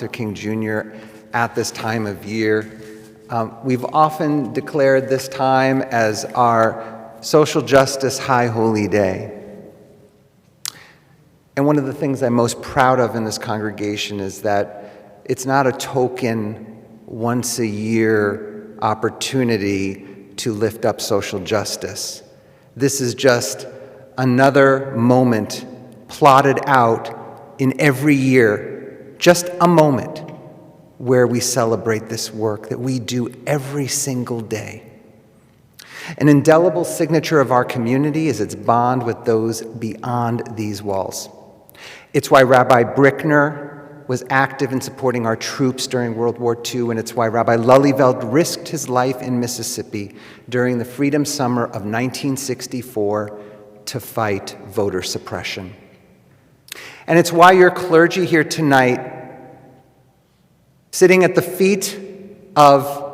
Luther King Jr. at this time of year. We've often declared this time as our social justice high holy day. And one of the things I'm most proud of in this congregation is that it's not a token once a year opportunity to lift up social justice. This is just another moment plotted out in every year, just a moment where we celebrate this work that we do every single day. An indelible signature of our community is its bond with those beyond these walls. It's why Rabbi Brickner was active in supporting our troops during World War II, and it's why Rabbi Lulliveld risked his life in Mississippi during the Freedom Summer of 1964 to fight voter suppression. And it's why your clergy here tonight, sitting at the feet of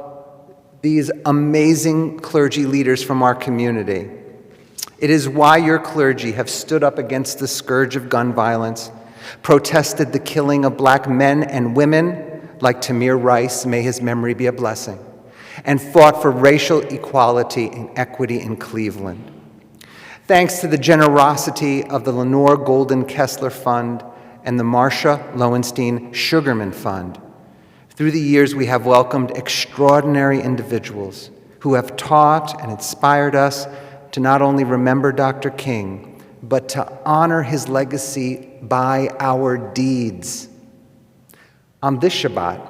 these amazing clergy leaders from our community, it is why your clergy have stood up against the scourge of gun violence, protested the killing of black men and women like Tamir Rice, may his memory be a blessing, and fought for racial equality and equity in Cleveland. Thanks to the generosity of the Lenore Golden Kessler Fund and the Marcia Lowenstein Sugarman Fund, through the years we have welcomed extraordinary individuals who have taught and inspired us to not only remember Dr. King, but to honor his legacy by our deeds. On this Shabbat,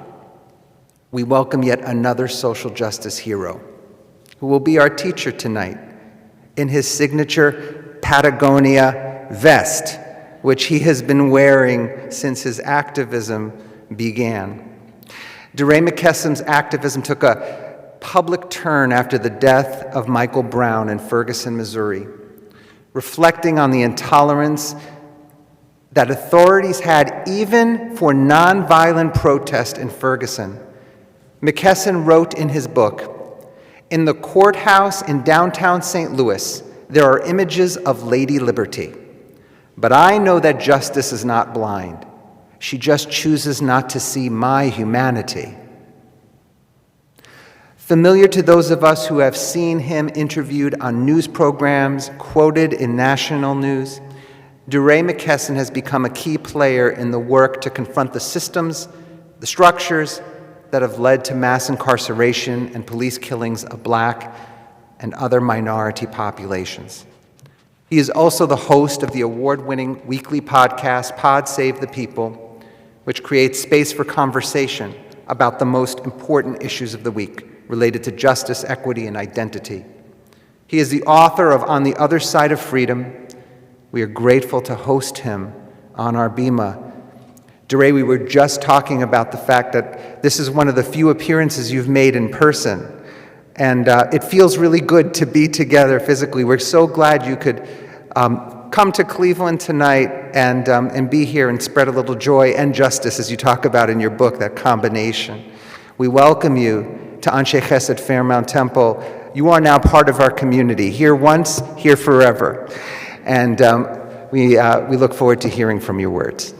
we welcome yet another social justice hero who will be our teacher tonight in his signature Patagonia vest, which he has been wearing since his activism began. Deray McKesson's activism took a public turn after the death of Michael Brown in Ferguson, Missouri, reflecting on the intolerance that authorities had even for nonviolent protest in Ferguson. McKesson wrote in his book, "In the courthouse in downtown St. Louis, there are images of Lady Liberty. But I know that justice is not blind. She just chooses not to see my humanity." Familiar to those of us who have seen him interviewed on news programs, quoted in national news, Deray McKesson has become a key player in the work to confront the systems, the structures that have led to mass incarceration and police killings of Black and other minority populations. He is also the host of the award-winning weekly podcast, Pod Save the People, which creates space for conversation about the most important issues of the week related to justice, equity, and identity. He is the author of On the Other Side of Freedom. We are grateful to host him on our Bima. Deray, we were just talking about the fact that this is one of the few appearances you've made in person, and it feels really good to be together physically. We're so glad you could come to Cleveland tonight and be here and spread a little joy and justice, as you talk about in your book, that combination. We welcome you to Anshe Chesed Fairmount Temple. You are now part of our community, here once, here forever. And we look forward to hearing from your words.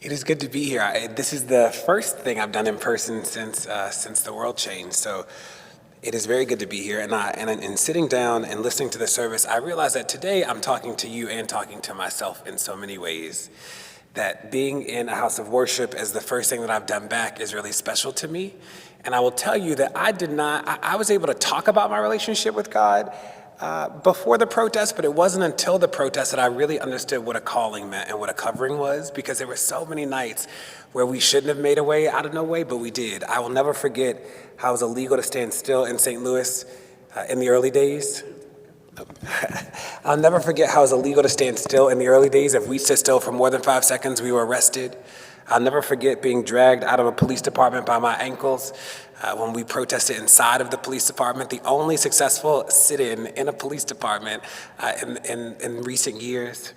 It is good to be here. This is the first thing I've done in person since the world changed. So it is very good to be here. And in sitting down and listening to the service, I realized that today I'm talking to you and talking to myself in so many ways. That being in a house of worship as the first thing that I've done back is really special to me. And I will tell you that I was able to talk about my relationship with God before the protest, but it wasn't until the protest that I really understood what a calling meant and what a covering was, because there were so many nights where we shouldn't have made a way out of no way, but we did. I will never forget how it was illegal to stand still in St. Louis in the early days. I'll never forget how it was illegal to stand still in the early days. If we stood still for more than 5 seconds, we were arrested. I'll never forget being dragged out of a police department by my ankles when we protested inside of the police department, the only successful sit-in in a police department in recent years.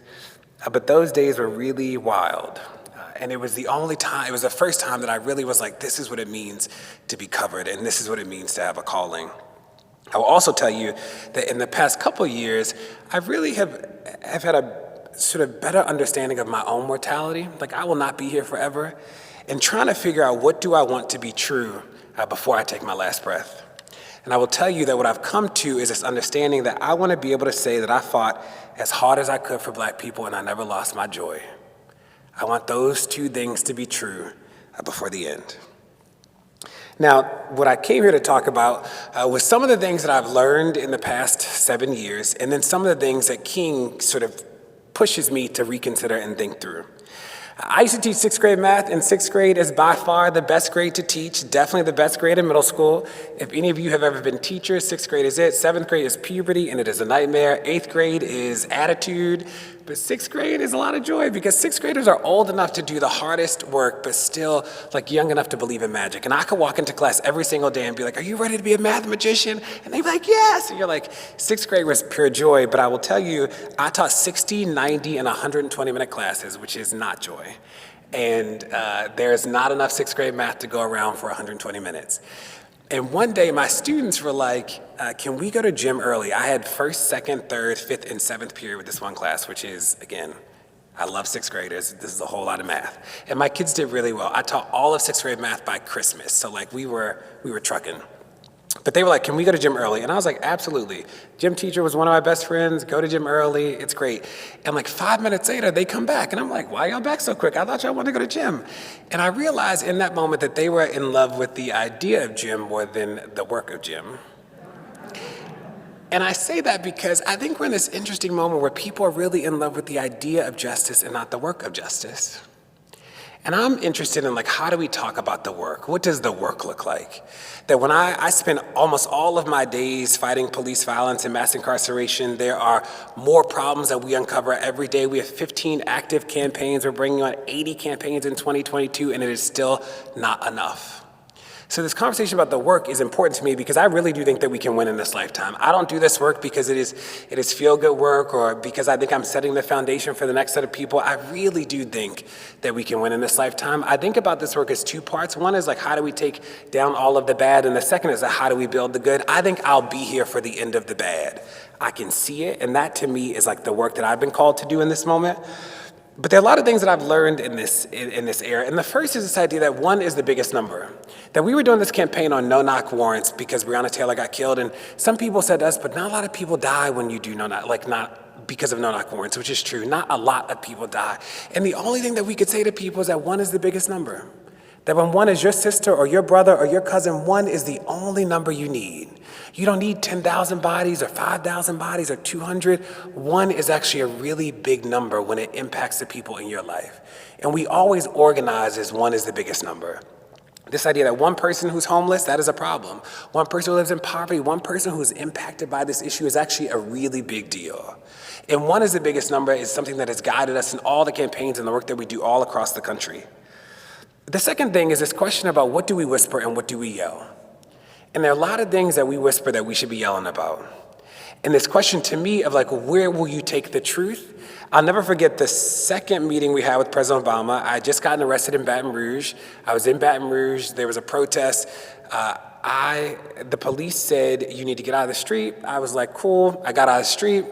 But those days were really wild. And it was the first time that I really was like, this is what it means to be covered, and this is what it means to have a calling. I will also tell you that in the past couple of years, I really have had a sort of better understanding of my own mortality. Like, I will not be here forever, and trying to figure out what do I want to be true before I take my last breath. And I will tell you that what I've come to is this understanding that I want to be able to say that I fought as hard as I could for Black people and I never lost my joy. I want those two things to be true before the end. Now, what I came here to talk about was some of the things that I've learned in the past 7 years, and then some of the things that King sort of pushes me to reconsider and think through. I used to teach sixth grade math, and sixth grade is by far the best grade to teach, definitely the best grade in middle school. If any of you have ever been teachers, sixth grade is it. Seventh grade is puberty, and it is a nightmare. Eighth grade is attitude, but sixth grade is a lot of joy because sixth graders are old enough to do the hardest work, but still like young enough to believe in magic. And I could walk into class every single day and be like, "Are you ready to be a math magician?" And they'd be like, "Yes." And you're like, sixth grade was pure joy, but I will tell you, I taught 60, 90, and 120-minute classes, which is not joy. And there's not enough sixth grade math to go around for 120 minutes. And one day my students were like, can we go to gym early? I had first, second, third, fifth, and seventh period with this one class, which is, again, I love sixth graders. This is a whole lot of math. And my kids did really well. I taught all of sixth grade math by Christmas. So like we were trucking. But they were like, can we go to gym early? And I was like, absolutely. Gym teacher was one of my best friends. Go to gym early. It's great. And like 5 minutes later, they come back. And I'm like, why y'all back so quick? I thought y'all wanted to go to gym. And I realized in that moment that they were in love with the idea of gym more than the work of gym. And I say that because I think we're in this interesting moment where people are really in love with the idea of justice and not the work of justice. And I'm interested in like, how do we talk about the work? What does the work look like? That when I spend almost all of my days fighting police violence and mass incarceration, there are more problems that we uncover every day. We have 15 active campaigns. We're bringing on 80 campaigns in 2022, and it is still not enough. So this conversation about the work is important to me because I really do think that we can win in this lifetime. I don't do this work because it is feel-good work or because I think I'm setting the foundation for the next set of people. I really do think that we can win in this lifetime. I think about this work as two parts. One is like, how do we take down all of the bad? And the second is how do we build the good? I think I'll be here for the end of the bad. I can see it, and that to me is like the work that I've been called to do in this moment. But there are a lot of things that I've learned in this era. And the first is this idea that one is the biggest number. That we were doing this campaign on no-knock warrants because Breonna Taylor got killed. And some people said to us, but not a lot of people die when you do no-knock, like not because of no-knock warrants, which is true. Not a lot of people die. And the only thing that we could say to people is that one is the biggest number. That when one is your sister or your brother or your cousin, one is the only number you need. You don't need 10,000 bodies or 5,000 bodies or 200. One is actually a really big number when it impacts the people in your life. And we always organize as one is the biggest number. This idea that one person who's homeless, that is a problem. One person who lives in poverty, one person who's impacted by this issue is actually a really big deal. And one is the biggest number is something that has guided us in all the campaigns and the work that we do all across the country. The second thing is this question about what do we whisper and what do we yell? And there are a lot of things that we whisper that we should be yelling about. And this question to me of like, where will you take the truth? I'll never forget the second meeting we had with President Obama. I had just gotten arrested in Baton Rouge. I was in Baton Rouge. There was a protest. The police said, you need to get out of the street. I was like, cool. I got out of the street.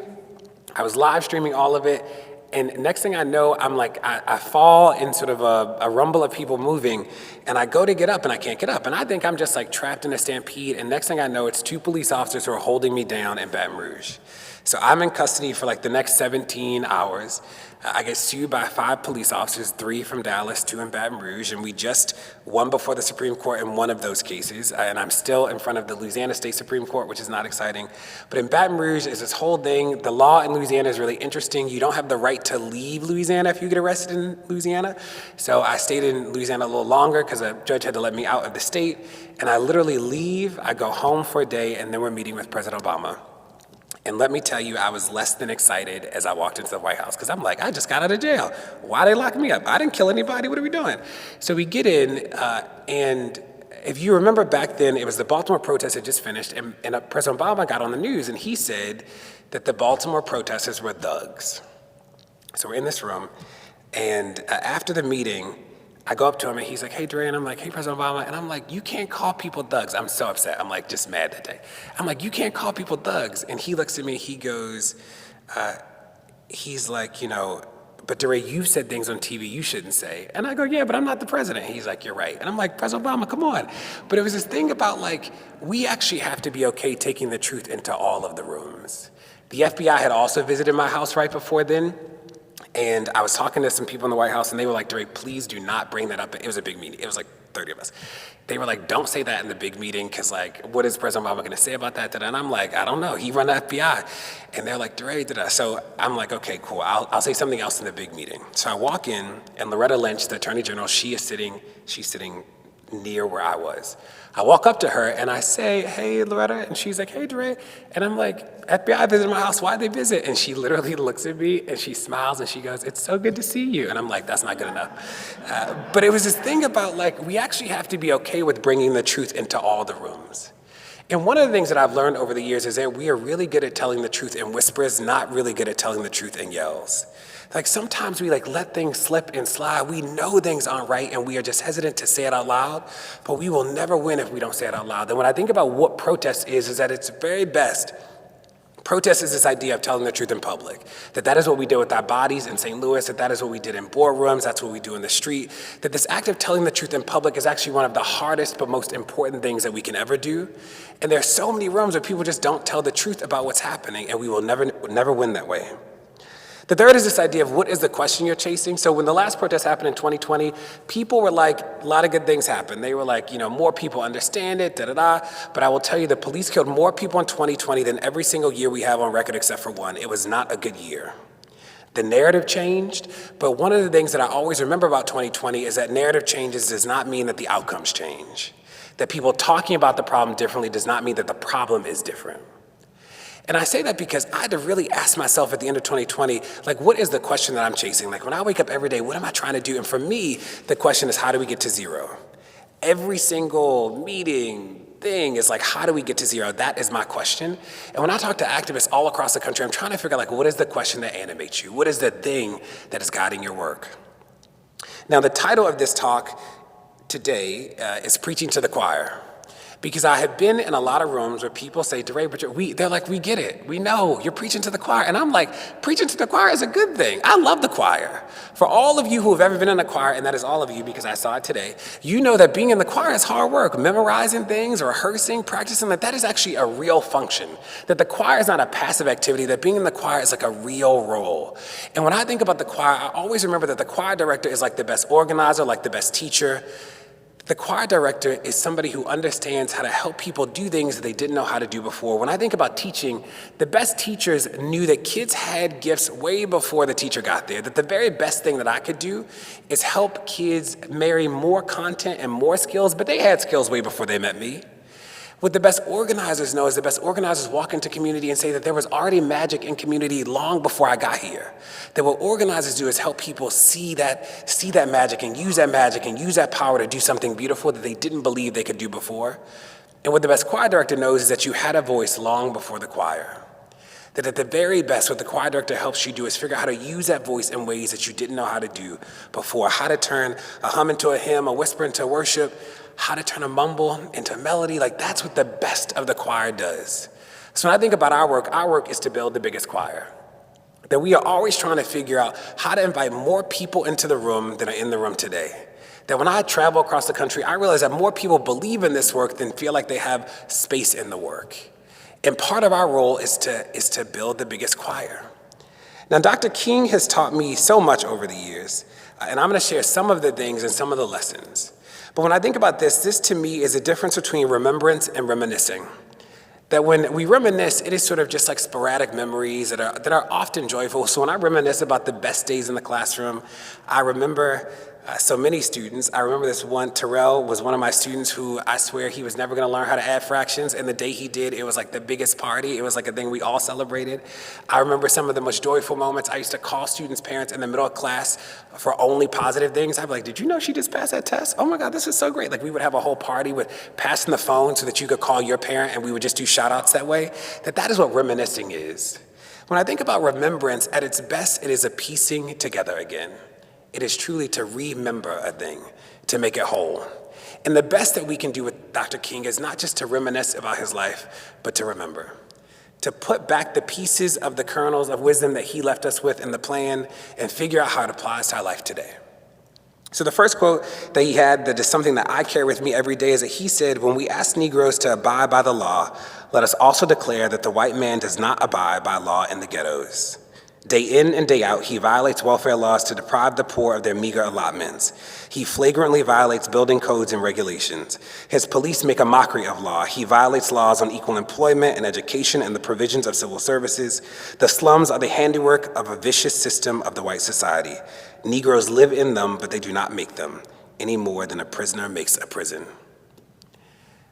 I was live streaming all of it. And next thing I know, I'm like, I fall in sort of a rumble of people moving, and I go to get up, and I can't get up. And I think I'm just like trapped in a stampede, and next thing I know, it's 2 police officers who are holding me down in Baton Rouge. So I'm in custody for like the next 17 hours. I get sued by 5 police officers, 3 from Dallas, 2 in Baton Rouge, and we just won before the Supreme Court in one of those cases, and I'm still in front of the Louisiana State Supreme Court, which is not exciting. But in Baton Rouge is this whole thing. The law in Louisiana is really interesting. You don't have the right to leave Louisiana if you get arrested in Louisiana. So I stayed in Louisiana a little longer because a judge had to let me out of the state, and I literally leave, I go home for a day, and then we're meeting with President Obama. And let me tell you, I was less than excited as I walked into the White House because I'm like, I just got out of jail. Why they lock me up? I didn't kill anybody. What are we doing? So we get in, and if you remember back then, it was the Baltimore protest had just finished, and President Obama got on the news, and he said that the Baltimore protesters were thugs. So we're in this room, and after the meeting, I go up to him and he's like, hey, Deray, and I'm like, hey, President Obama, and I'm like, you can't call people thugs. I'm so upset. I'm like, just mad that day. I'm like, you can't call people thugs. And he looks at me, he goes, he's like, but Deray, you've said things on TV you shouldn't say. And I go, yeah, but I'm not the president. He's like, you're right. And I'm like, President Obama, come on. But it was this thing about like, we actually have to be okay taking the truth into all of the rooms. The FBI had also visited my house right before then. And I was talking to some people in the White House and they were like, Deray, please do not bring that up. It was a big meeting. It was like 30 of us. They were like, don't say that in the big meeting because like, what is President Obama going to say about that? And I'm like, I don't know. He run the FBI. And they're like, Deray, so I'm like, okay, cool. I'll say something else in the big meeting. So I walk in and Loretta Lynch, the Attorney General, she's sitting near where I was. I walk up to her and I say, hey, Loretta, and she's like, hey, Deray. And I'm like, FBI visited my house, why'd they visit? And she literally looks at me and she smiles and she goes, it's so good to see you. And I'm like, that's not good enough. But it was this thing about like, we actually have to be okay with bringing the truth into all the rooms. And one of the things that I've learned over the years is that we are really good at telling the truth in whispers, not really good at telling the truth in yells. Like sometimes we like let things slip and slide. We know things aren't right and we are just hesitant to say it out loud, but we will never win if we don't say it out loud. And when I think about what protest is at its very best, protest is this idea of telling the truth in public, that is what we did with our bodies in St. Louis, that is what we did in boardrooms, that's what we do in the street, that this act of telling the truth in public is actually one of the hardest but most important things that we can ever do. And there are so many rooms where people just don't tell the truth about what's happening and we will never win that way. The third is this idea of what is the question you're chasing. So when the last protest happened in 2020, people were like, a lot of good things happened. They were like, more people understand it, But I will tell you, the police killed more people in 2020 than every single year we have on record except for one. It was not a good year. The narrative changed, but one of the things that I always remember about 2020 is that narrative changes does not mean that the outcomes change. That people talking about the problem differently does not mean that the problem is different. And I say that because I had to really ask myself at the end of 2020, like, what is the question that I'm chasing? Like, when I wake up every day, what am I trying to do? And for me, the question is, how do we get to zero? Every single meeting, thing is like, how do we get to zero? That is my question. And when I talk to activists all across the country, I'm trying to figure out, like, what is the question that animates you? What is the thing that is guiding your work? Now, the title of this talk today is Preaching to the Choir. Because I have been in a lot of rooms where people say, Deray, but they're like, we get it. We know you're preaching to the choir. And I'm like, preaching to the choir is a good thing. I love the choir. For all of you who have ever been in a choir, and that is all of you because I saw it today, you know that being in the choir is hard work. Memorizing things, rehearsing, practicing, that is actually a real function. That the choir is not a passive activity, that being in the choir is like a real role. And when I think about the choir, I always remember that the choir director is like the best organizer, like the best teacher. The choir director is somebody who understands how to help people do things that they didn't know how to do before. When I think about teaching, the best teachers knew that kids had gifts way before the teacher got there, that the very best thing that I could do is help kids marry more content and more skills, but they had skills way before they met me. What the best organizers know is the best organizers walk into community and say that there was already magic in community long before I got here. That what organizers do is help people see that magic and use that power to do something beautiful that they didn't believe they could do before. And what the best choir director knows is that you had a voice long before the choir. That at the very best, what the choir director helps you do is figure out how to use that voice in ways that you didn't know how to do before. How to turn a hum into a hymn, a whisper into worship, how to turn a mumble into a melody. Like, that's what the best of the choir does. So when I think about our work is to build the biggest choir. That we are always trying to figure out how to invite more people into the room than are in the room today. That when I travel across the country, I realize that more people believe in this work than feel like they have space in the work. And part of our role is to build the biggest choir. Now, Dr. King has taught me so much over the years, and I'm going to share some of the things and some of the lessons. But when I think about this to me is a difference between remembrance and reminiscing. That when we reminisce, it is sort of just like sporadic memories that are often joyful. So when I reminisce about the best days in the classroom, I remember so many students. I remember this one, Terrell was one of my students who I swear he was never gonna learn how to add fractions, and the day he did, it was like the biggest party. It was like a thing we all celebrated. I remember some of the most joyful moments. I used to call students' parents in the middle of class for only positive things. I'd be like, did you know she just passed that test? Oh my God, this is so great. Like, we would have a whole party with passing the phone so that you could call your parent, and we would just do shout outs that way. That is what reminiscing is. When I think about remembrance, at its best, it is a piecing together again. It is truly to remember a thing, to make it whole. And the best that we can do with Dr. King is not just to reminisce about his life, but to remember. To put back the pieces of the kernels of wisdom that he left us with in the plan and figure out how it applies to our life today. So the first quote that he had that is something that I carry with me every day is that he said, when we ask Negroes to abide by the law, let us also declare that the white man does not abide by law in the ghettos. Day in and day out, he violates welfare laws to deprive the poor of their meager allotments. He flagrantly violates building codes and regulations. His police make a mockery of law. He violates laws on equal employment and education and the provisions of civil services. The slums are the handiwork of a vicious system of the white society. Negroes live in them, but they do not make them, any more than a prisoner makes a prison.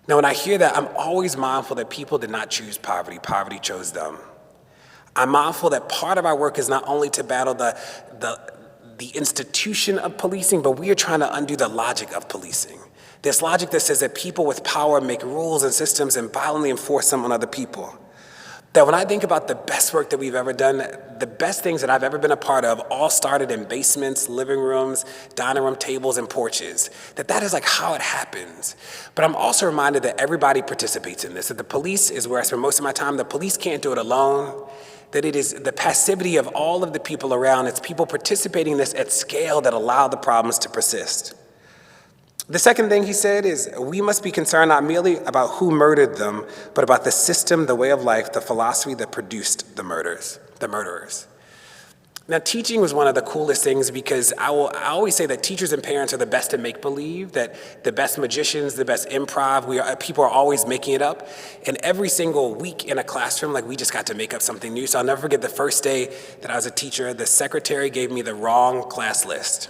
Now, when I hear that, I'm always mindful that people did not choose poverty. Poverty chose them. I'm mindful that part of our work is not only to battle the institution of policing, but we are trying to undo the logic of policing. This logic that says that people with power make rules and systems and violently enforce them on other people. That when I think about the best work that we've ever done, the best things that I've ever been a part of all started in basements, living rooms, dining room tables, and porches. That is like how it happens. But I'm also reminded that everybody participates in this, that the police is where I spend most of my time. The police can't do it alone. That it is the passivity of all of the people around. It's people participating in this at scale that allow the problems to persist. The second thing he said is we must be concerned not merely about who murdered them, but about the system, the way of life, the philosophy that produced the murderers. Now, teaching was one of the coolest things because I always say that teachers and parents are the best at make-believe, that the best magicians, the best improv, people are always making it up. And every single week in a classroom, we just got to make up something new. So I'll never forget the first day that I was a teacher, the secretary gave me the wrong class list.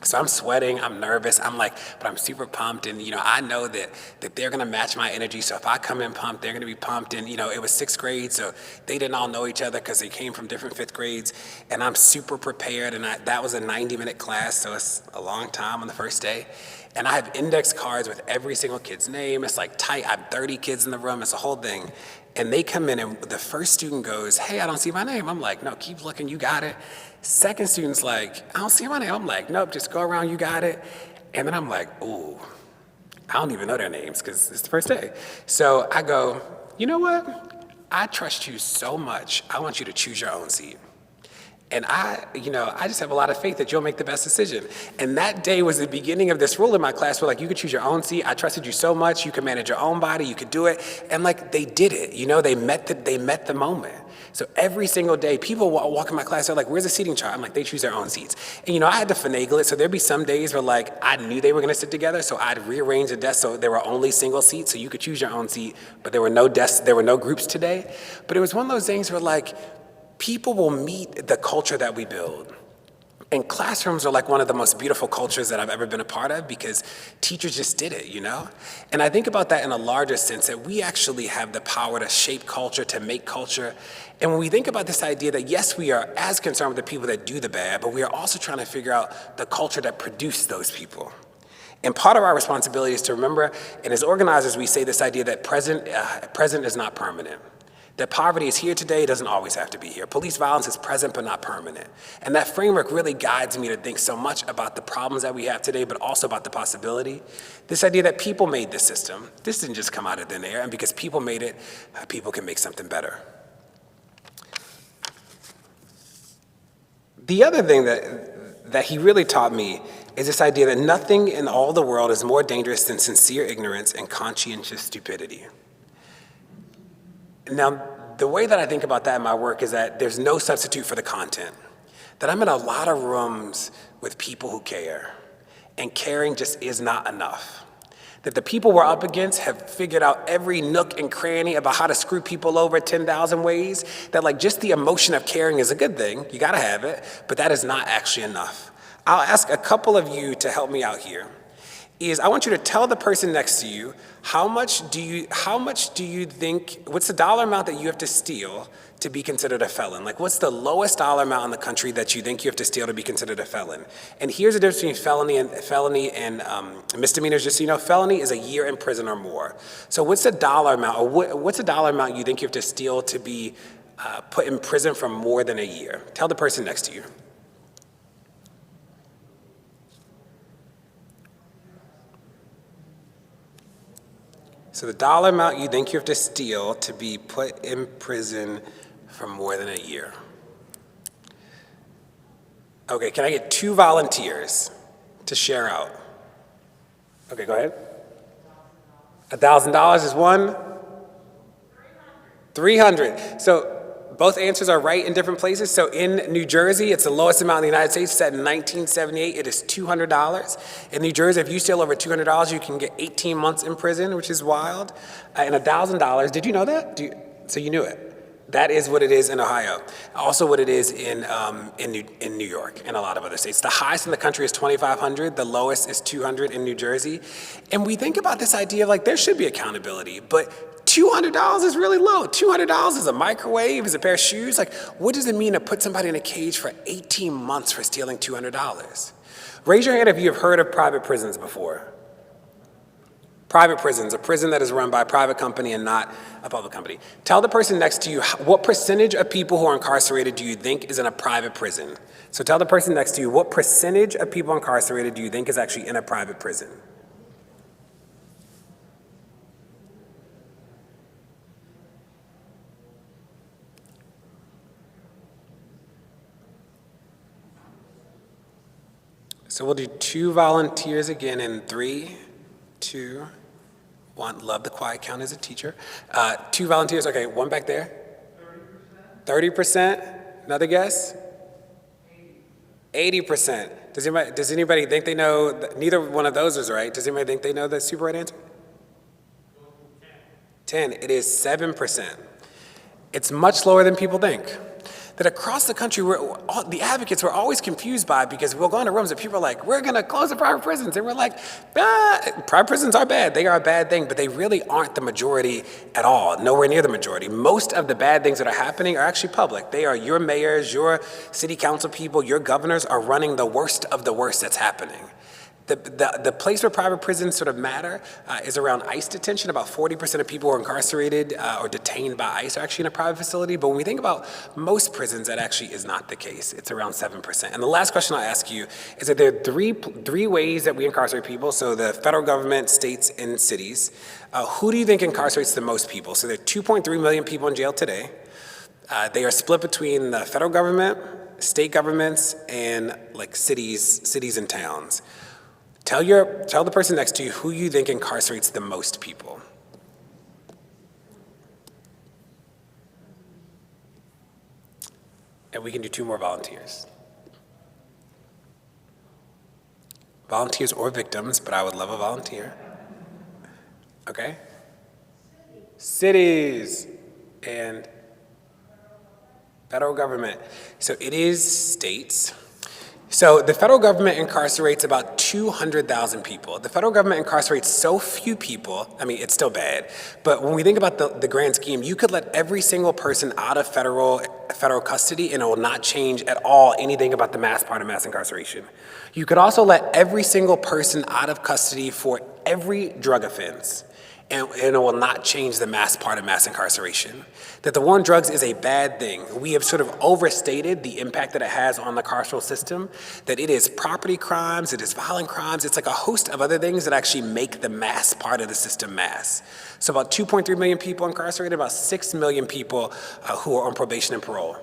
So I'm sweating, I'm nervous, but I'm super pumped, and I know that they're gonna match my energy, so if I come in pumped, they're gonna be pumped, and it was sixth grade, so they didn't all know each other because they came from different fifth grades, and I'm super prepared, and that was a 90-minute class, so it's a long time on the first day, and I have index cards with every single kid's name, it's tight, I have 30 kids in the room, it's a whole thing. And they come in and the first student goes, hey, I don't see my name. I'm like, no, keep looking, you got it. Second student's like, I don't see my name. I'm like, nope, just go around, you got it. And then I'm like, ooh, I don't even know their names because it's the first day. So I go, you know what? I trust you so much, I want you to choose your own seat. And I just have a lot of faith that you'll make the best decision. And that day was the beginning of this rule in my class where you could choose your own seat. I trusted you so much. You could manage your own body. You could do it. And they did it. They met the moment. So every single day, people walk in my class. They're like, "Where's the seating chart?" I'm like, "They choose their own seats." And I had to finagle it. So there'd be some days where I knew they were going to sit together. So I'd rearrange the desk so there were only single seats. So you could choose your own seat, but there were no desks. There were no groups today. But it was one of those things where people will meet the culture that we build. And classrooms are one of the most beautiful cultures that I've ever been a part of because teachers just did it, And I think about that in a larger sense, that we actually have the power to shape culture, to make culture. And when we think about this idea that yes, we are as concerned with the people that do the bad, but we are also trying to figure out the culture that produced those people. And part of our responsibility is to remember, and as organizers, we say this idea that present is not permanent. That poverty is here today, doesn't always have to be here. Police violence is present but not permanent. And that framework really guides me to think so much about the problems that we have today, but also about the possibility. This idea that people made this system. This didn't just come out of thin air, and because people made it, people can make something better. The other thing that he really taught me is this idea that nothing in all the world is more dangerous than sincere ignorance and conscientious stupidity. Now, the way that I think about that in my work is that there's no substitute for the content. That I'm in a lot of rooms with people who care, and caring just is not enough. That the people we're up against have figured out every nook and cranny about how to screw people over 10,000 ways, that just the emotion of caring is a good thing, you gotta have it, but that is not actually enough. I'll ask a couple of you to help me out here. I want you to tell the person next to you, how much do you think, what's the dollar amount that you have to steal to be considered a felon? What's the lowest dollar amount in the country that you think you have to steal to be considered a felon? And here's the difference between felony and misdemeanors. Just so you know, felony is a year in prison or more. So what's the dollar amount, or what's the dollar amount you think you have to steal to be put in prison for more than a year? Tell the person next to you. So the dollar amount you think you have to steal to be put in prison for more than a year. Okay, can I get 2 volunteers to share out? Okay, go ahead. $1,000 is one? 300. So both answers are right in different places. So in New Jersey, it's the lowest amount in the United States, set in 1978. It is $200. In New Jersey, if you steal over $200, you can get 18 months in prison, which is wild. And $1,000, did you know that? So you knew it. That is what it is in Ohio. Also what it is in New York and a lot of other states. The highest in the country is $2,500. The lowest is $200 in New Jersey. And we think about this idea of like there should be accountability, but $200 is really low. $200 is a microwave, is a pair of shoes. Like, what does it mean to put somebody in a cage for 18 months for stealing $200? Raise your hand if you have heard of private prisons before. Private prisons, a prison that is run by a private company and not a public company. Tell the person next to you, what percentage of people who are incarcerated do you think is in a private prison? So tell the person next to you, what percentage of people incarcerated do you think is actually in a private prison? So we'll do 2 volunteers again in 3, 2, 1. Love the quiet count as a teacher. 2 volunteers. Okay, one back there. 30%. Another guess? 80%. Does anybody think they know? Neither one of those is right. Does anybody think they know the super right answer? 10. It is 7%. It's much lower than people think. That across the country, the advocates were always confused by, because we'll go into rooms and people are like, we're going to close the private prisons. And we're like, private prisons are bad. They are a bad thing, but they really aren't the majority at all, nowhere near the majority. Most of the bad things that are happening are actually public. They are your mayors, your city council people, your governors are running the worst of the worst that's happening. The place where private prisons sort of matter is around ICE detention. About 40% of people who are incarcerated or detained by ICE are actually in a private facility. But when we think about most prisons, that actually is not the case. It's around 7%. And the last question I'll ask you is that there are three ways that we incarcerate people. So the federal government, states, and cities. Who do you think incarcerates the most people? So there are 2.3 million people in jail today. They are split between the federal government, state governments, and like cities and towns. Tell the person next to you who you think incarcerates the most people. And we can do 2 more volunteers. Volunteers or victims, but I would love a volunteer. Okay? Cities and federal government. So it is states. So the federal government incarcerates about 200,000 people. The federal government incarcerates so few people, I mean, it's still bad, but when we think about the grand scheme, you could let every single person out of federal custody and it will not change at all anything about the mass part of mass incarceration. You could also let every single person out of custody for every drug offense, and it will not change the mass part of mass incarceration. That the war on drugs is a bad thing. We have sort of overstated the impact that it has on the carceral system, that it is property crimes, it is violent crimes, it's like a host of other things that actually make the mass part of the system mass. So about 2.3 million people incarcerated, about 6 million people who are on probation and parole.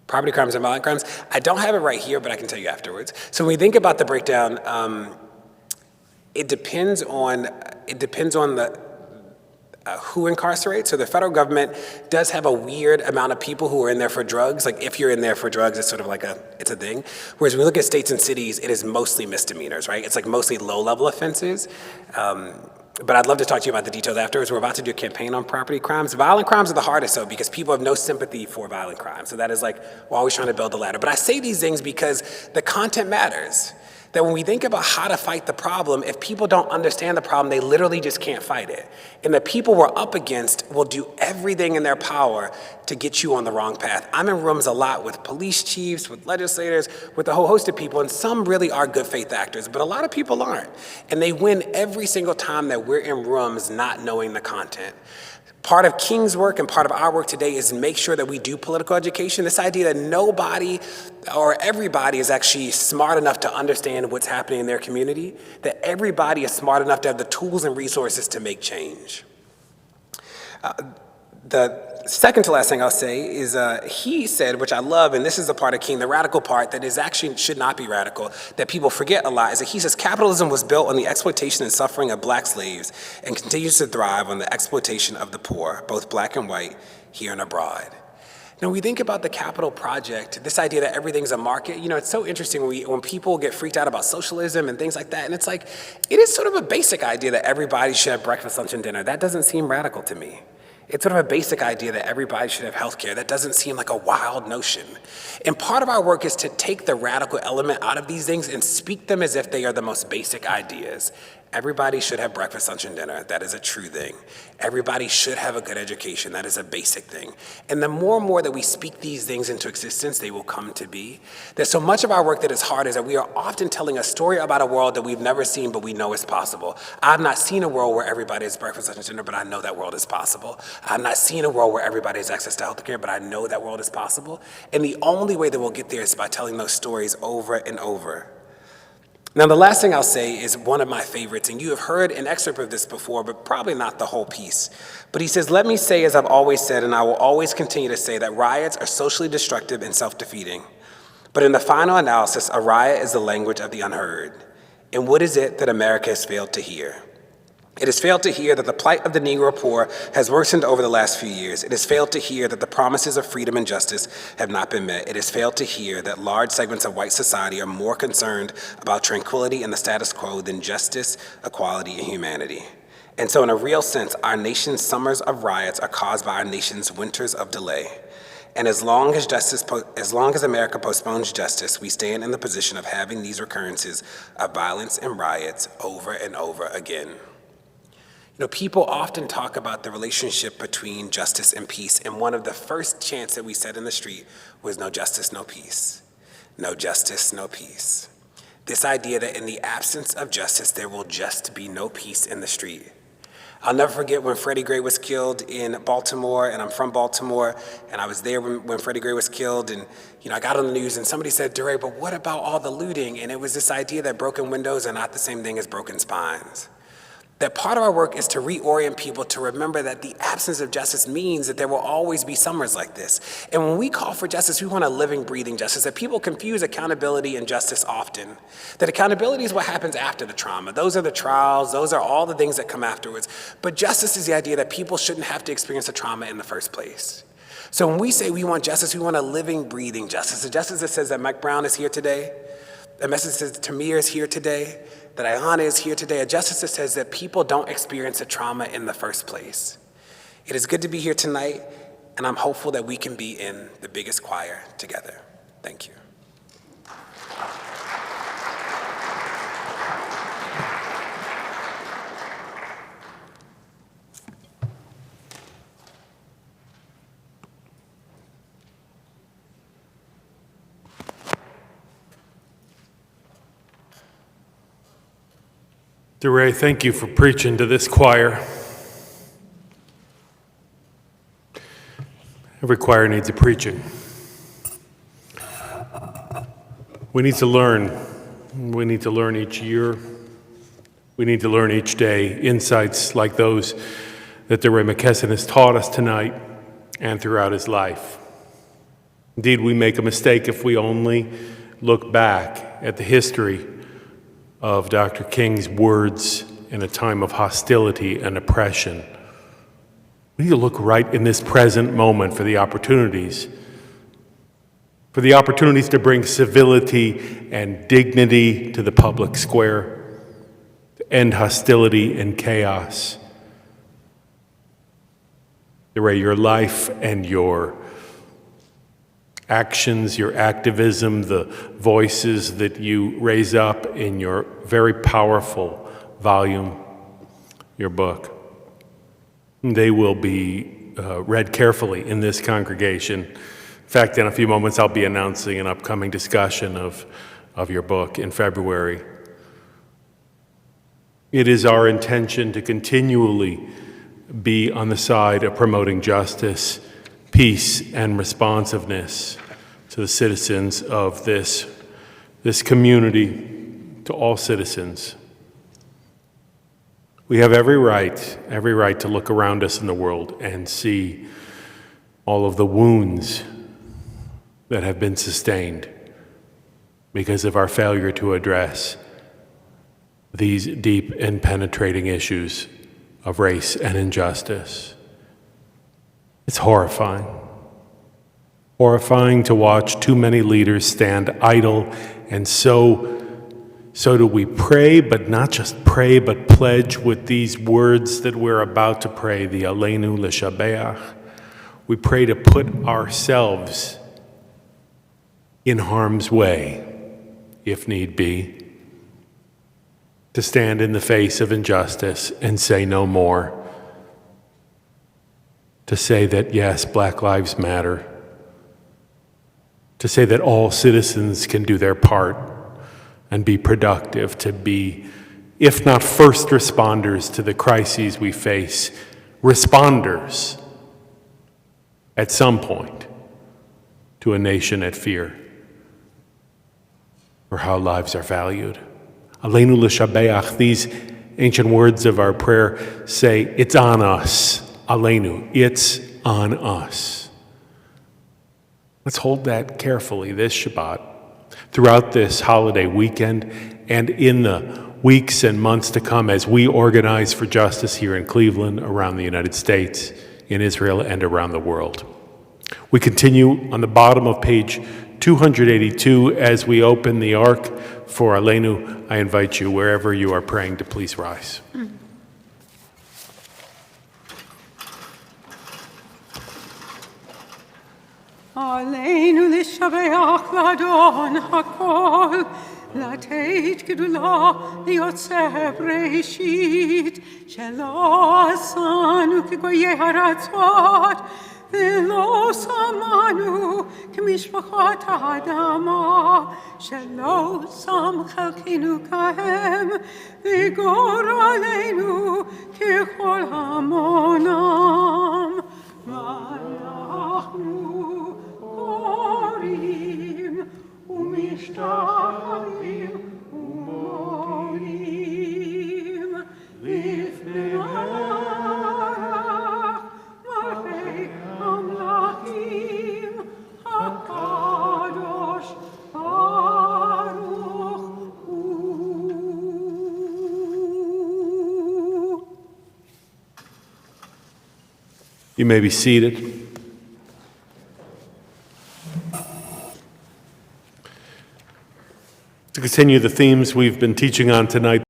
Property crimes and violent crimes. I don't have it right here, but I can tell you afterwards. So when we think about the breakdown, it depends on the who incarcerates. So the federal government does have a weird amount of people who are in there for drugs. Like if you're in there for drugs, it's sort of like it's a thing. Whereas when we look at states and cities, it is mostly misdemeanors, right? It's like mostly low-level offenses. But I'd love to talk to you about the details afterwards. We're about to do a campaign on property crimes. Violent crimes are the hardest, though, because people have no sympathy for violent crimes. So that is like, we're always trying to build the ladder. But I say these things because the content matters. That when we think about how to fight the problem, if people don't understand the problem, they literally just can't fight it. And the people we're up against will do everything in their power to get you on the wrong path. I'm in rooms a lot with police chiefs, with legislators, with a whole host of people, and some really are good faith actors, but a lot of people aren't. And they win every single time that we're in rooms not knowing the content. Part of King's work and part of our work today is make sure that we do political education. This idea that nobody or everybody is actually smart enough to understand what's happening in their community, that everybody is smart enough to have the tools and resources to make change. The second to last thing I'll say is he said, which I love, and this is the part of King, the radical part that is actually should not be radical, that people forget a lot, is that he says capitalism was built on the exploitation and suffering of black slaves and continues to thrive on the exploitation of the poor, both black and white, here and abroad. Now, when we think about the Capital Project, this idea that everything's a market, it's so interesting when people get freaked out about socialism and things like that, and it's like, it is sort of a basic idea that everybody should have breakfast, lunch, and dinner. That doesn't seem radical to me. It's sort of a basic idea that everybody should have health care. That doesn't seem like a wild notion. And part of our work is to take the radical element out of these things and speak them as if they are the most basic ideas. Everybody should have breakfast, lunch, and dinner. That is a true thing. Everybody should have a good education. That is a basic thing. And the more and more that we speak these things into existence, they will come to be. There's so much of our work that is hard is that we are often telling a story about a world that we've never seen, but we know is possible. I've not seen a world where everybody has breakfast, lunch, and dinner, but I know that world is possible. I've not seen a world where everybody has access to health care, but I know that world is possible. And the only way that we'll get there is by telling those stories over and over. Now, the last thing I'll say is one of my favorites, and you have heard an excerpt of this before, but probably not the whole piece. But he says, "Let me say, as I've always said, and I will always continue to say, that riots are socially destructive and self-defeating. But in the final analysis, a riot is the language of the unheard. And what is it that America has failed to hear? It has failed to hear that the plight of the Negro poor has worsened over the last few years. It has failed to hear that the promises of freedom and justice have not been met. It has failed to hear that large segments of white society are more concerned about tranquility and the status quo than justice, equality, and humanity. And so in a real sense, our nation's summers of riots are caused by our nation's winters of delay. And as long as America postpones justice, we stand in the position of having these recurrences of violence and riots over and over again." People often talk about the relationship between justice and peace, and one of the first chants that we said in the street was no justice, no peace. No justice, no peace. This idea that in the absence of justice, there will just be no peace in the street. I'll never forget when Freddie Gray was killed in Baltimore, and I'm from Baltimore, and I was there when Freddie Gray was killed, and I got on the news, and somebody said, "Deray, but what about all the looting?" And it was this idea that broken windows are not the same thing as broken spines. That part of our work is to reorient people to remember that the absence of justice means that there will always be summers like this. And when we call for justice, we want a living, breathing justice. That people confuse accountability and justice often. That accountability is what happens after the trauma. Those are the trials, those are all the things that come afterwards. But justice is the idea that people shouldn't have to experience a trauma in the first place. So when we say we want justice, we want a living, breathing justice. A justice that says that Mike Brown is here today, a message that says Tamir is here today, that Ayana is here today, a justice that says that people don't experience a trauma in the first place. It is good to be here tonight, and I'm hopeful that we can be in the biggest choir together. Thank you. Deray, thank you for preaching to this choir. Every choir needs a preaching. We need to learn. We need to learn each year. We need to learn each day insights like those that Deray McKesson has taught us tonight and throughout his life. Indeed, we make a mistake if we only look back at the history of Dr. King's words in a time of hostility and oppression. We need to look right in this present moment for the opportunities to bring civility and dignity to the public square, to end hostility and chaos. Deray, your life and your actions, your activism, the voices that you raise up in your very powerful volume, your book, they will be read carefully in this congregation. In fact, in a few moments, I'll be announcing an upcoming discussion of your book in February. It is our intention to continually be on the side of promoting justice, peace, and responsiveness to the citizens of this community, to all citizens. We have every right to look around us in the world and see all of the wounds that have been sustained because of our failure to address these deep and penetrating issues of race and injustice. It's horrifying. Horrifying to watch too many leaders stand idle, and so do we pray, but not just pray, but pledge with these words that we're about to pray, the Aleinu L'Shabeach. We pray to put ourselves in harm's way, if need be, to stand in the face of injustice and say no more, to say that, yes, Black Lives Matter, to say that all citizens can do their part and be productive, to be, if not first responders to the crises we face, responders at some point to a nation at fear for how lives are valued. Aleinu L'Shabeach, these ancient words of our prayer say, it's on us. Aleinu, it's on us. Let's hold that carefully this Shabbat, throughout this holiday weekend, and in the weeks and months to come as we organize for justice here in Cleveland, around the United States, in Israel, and around the world. We continue on the bottom of page 282 as we open the Ark for Aleinu. I invite you, wherever you are praying, to please rise. Aleinu l'shabeach l'adon hakol, לתת גדולה ליוצר בראשית, שלא עשנו כגויי ארצות, ולא שמנו כמשפחות האדמה, שלא שם חלקנו כהם, וגורלנו ככל המונם. ואנחנו קוראים ומשתחווים ומודים לפני מלכי המלכים הקדוש ברוך הוא. You may be seated. To continue the themes we've been teaching on tonight,